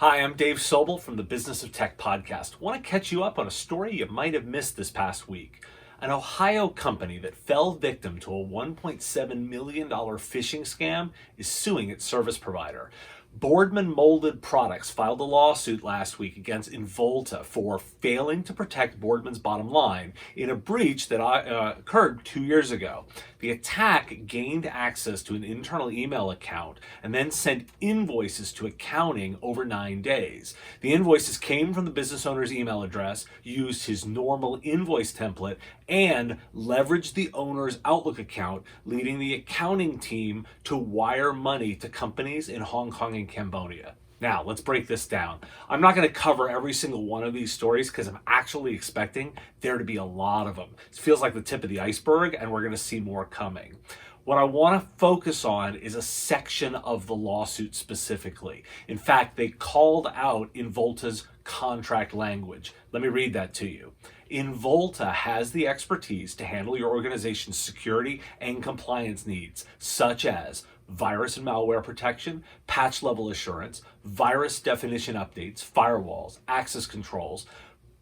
Hi, I'm Dave Sobel from the Business of Tech podcast. I want to catch you up on a story you might have missed this past week. An Ohio company that fell victim to a $1.7 million phishing scam is suing its service provider. Boardman Molded Products filed a lawsuit last week against Involta for failing to protect Boardman's bottom line in a breach that occurred 2 years ago. The attack gained access to an internal email account and then sent invoices to accounting over 9 days. The invoices came from the business owner's email address, used his normal invoice template, and leveraged the owner's Outlook account, leading the accounting team to wire money to companies in Hong Kong and Cambodia. Now, let's break this down. I'm not going to cover every single one of these stories because I'm actually expecting there to be a lot of them. It feels like the tip of the iceberg, and we're going to see more coming. What I want to focus on is a section of the lawsuit specifically. In fact, they called out Involta's contract language. Let me read that to you. Involta has the expertise to handle your organization's security and compliance needs, such as virus and malware protection, patch level assurance, virus definition updates, firewalls, access controls,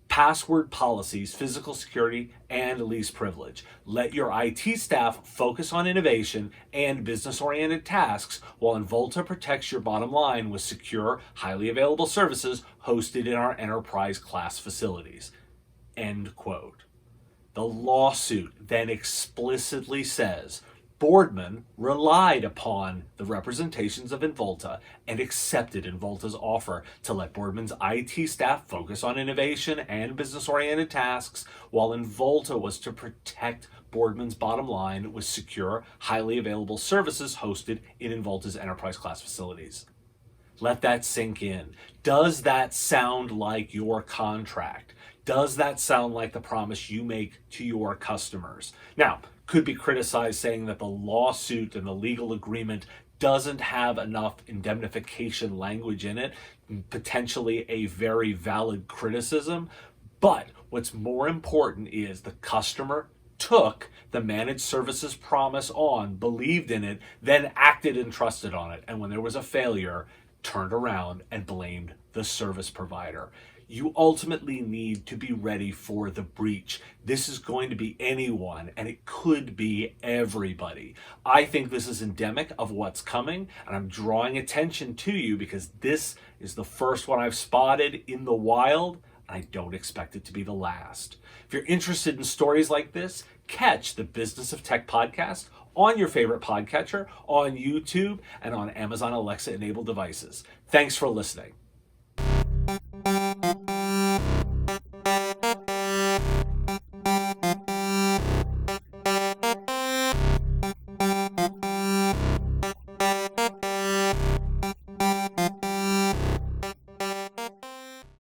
password policies, physical security, and least privilege. Let your IT staff focus on innovation and business-oriented tasks while Involta protects your bottom line with secure, highly available services hosted in our enterprise class facilities. End quote. The lawsuit then explicitly says Boardman relied upon the representations of Involta and accepted Involta's offer to let Boardman's IT staff focus on innovation and business-oriented tasks, while Involta was to protect Boardman's bottom line with secure, highly available services hosted in Involta's enterprise-class facilities. Let that sink in. Does that sound like your contract? Does that sound like the promise you make to your customers? Now, could be criticized saying that the lawsuit and the legal agreement doesn't have enough indemnification language in it, potentially a very valid criticism. But what's more important is the customer took the managed services promise on, believed in it, then acted and trusted on it. And when there was a failure, turned around and blamed the service provider. You ultimately need to be ready for the breach. This is going to be anyone, and it could be everybody. I think this is endemic of what's coming, and I'm drawing attention to you because this is the first one I've spotted in the wild, and I don't expect it to be the last. If you're interested in stories like this, catch the Business of Tech podcast on your favorite podcatcher, on YouTube, and on Amazon Alexa-enabled devices. Thanks for listening.